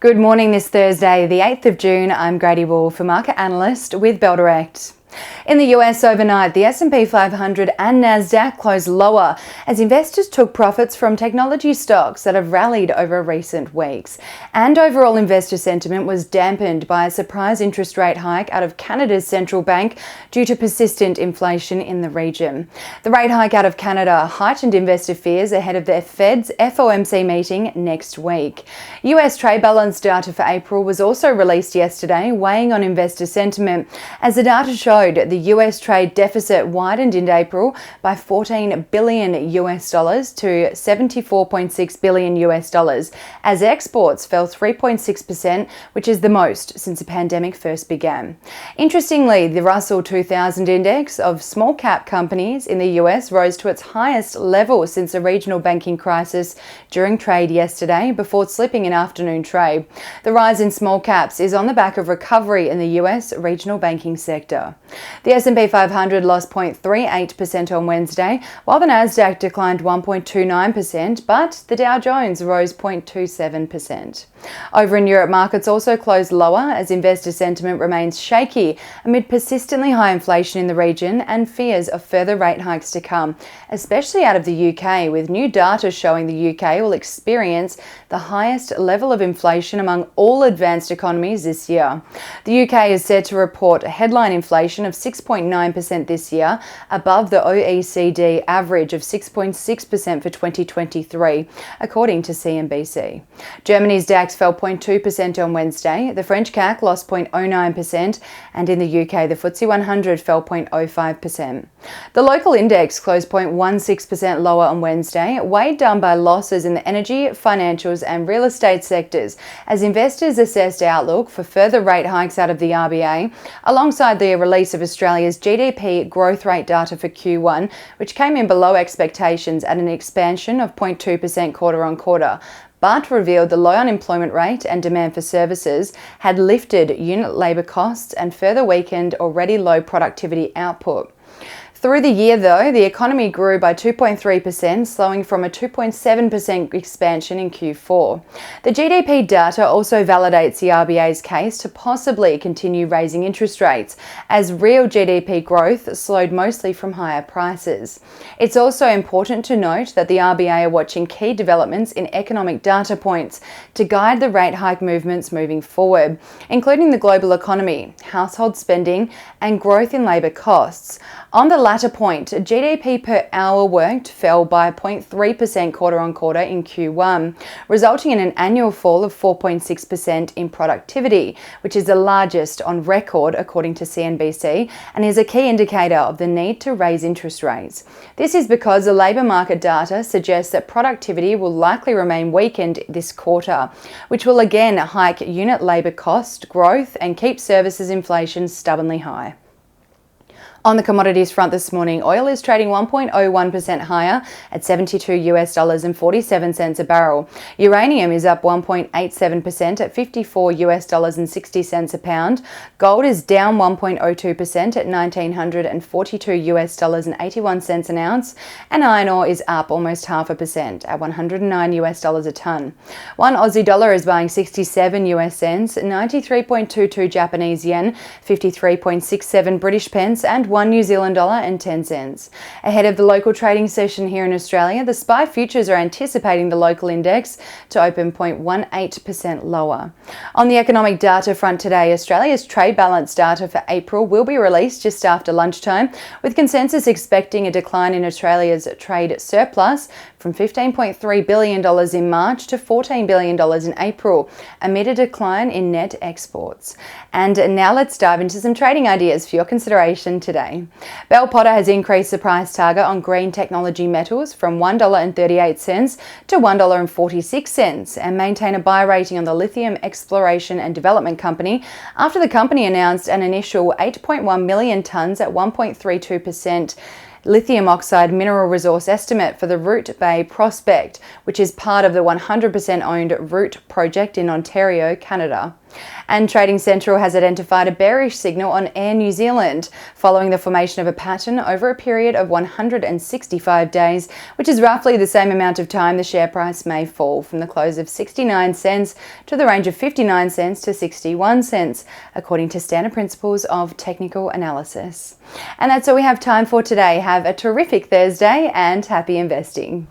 Good morning this Thursday, the 8th of June. I'm Grady Wall for Market Analyst with Bell Direct. In the US overnight, the S&P 500 and Nasdaq closed lower as investors took profits from technology stocks that have rallied over recent weeks. And overall investor sentiment was dampened by a surprise interest rate hike out of Canada's central bank due to persistent inflation in the region. The rate hike out of Canada heightened investor fears ahead of the Fed's FOMC meeting next week. US trade balance data for April was also released yesterday, weighing on investor sentiment as the data showed the US trade deficit widened in April by $14 billion US dollars to $74.6 billion US dollars as exports fell 3.6%, which is the most since the pandemic first began. Interestingly, the Russell 2000 index of small cap companies in the US rose to its highest level since the regional banking crisis during trade yesterday before slipping in afternoon trade. The rise in small caps is on the back of recovery in the US regional banking sector. The S&P 500 lost 0.38% on Wednesday, while the Nasdaq declined 1.29%, but the Dow Jones rose 0.27%. Over in Europe, markets also closed lower as investor sentiment remains shaky amid persistently high inflation in the region and fears of further rate hikes to come, especially out of the UK, with new data showing the UK will experience the highest level of inflation among all advanced economies this year. The UK is set to report a headline inflation of 6.9% this year, above the OECD average of 6.6% for 2023, according to CNBC. Germany's DAX fell 0.2% on Wednesday, the French CAC lost 0.09%, and in the UK the FTSE 100 fell 0.05%. The local index closed 0.16% lower on Wednesday, weighed down by losses in the energy, financials and real estate sectors as investors assessed outlook for further rate hikes out of the RBA, alongside the release of Australia's GDP growth rate data for Q1, which came in below expectations at an expansion of 0.2% quarter on quarter, but revealed the low unemployment rate and demand for services had lifted unit labour costs and further weakened already low productivity output. Through the year, though, the economy grew by 2.3%, slowing from a 2.7% expansion in Q4. The GDP data also validates the RBA's case to possibly continue raising interest rates, as real GDP growth slowed mostly from higher prices. It's also important to note that the RBA are watching key developments in economic data points to guide the rate hike movements moving forward, including the global economy, household spending, and growth in labour costs. On the latter point, GDP per hour worked fell by 0.3% quarter on quarter in Q1, resulting in an annual fall of 4.6% in productivity, which is the largest on record according to CNBC and is a key indicator of the need to raise interest rates. This is because the labour market data suggests that productivity will likely remain weakened this quarter, which will again hike unit labour cost growth and keep services inflation stubbornly high. On the commodities front this morning, oil is trading 1.01% higher at 72 US dollars and 47 cents a barrel. Uranium is up 1.87% at 54 US dollars and 60 cents a pound. Gold is down 1.02% at 1,942 US dollars and 81 cents an ounce. And iron ore is up almost 0.5% at 109 US dollars a ton. One Aussie dollar is buying 67 US cents, 93.22 Japanese yen, 53.67 British pence, and 1 New Zealand dollar and 10 cents. Ahead of the local trading session here in Australia, the SPI futures are anticipating the local index to open 0.18% lower. On the economic data front today, Australia's trade balance data for April will be released just after lunchtime, with consensus expecting a decline in Australia's trade surplus from $15.3 billion in March to $14 billion in April, amid a decline in net exports. And now let's dive into some trading ideas for your consideration today. Bell Potter has increased the price target on green technology metals from $1.38 to $1.46 and maintain a buy rating on the lithium exploration and development company after the company announced an initial 8.1 million tonnes at 1.32% lithium oxide mineral resource estimate for the Root Bay prospect, which is part of the 100% owned Root project in Ontario, Canada. And Trading Central has identified a bearish signal on Air New Zealand, following the formation of a pattern over a period of 165 days, which is roughly the same amount of time the share price may fall from the close of 69 cents to the range of 59 cents to 61 cents, according to standard principles of technical analysis. And that's all we have time for today. Have a terrific Thursday and happy investing.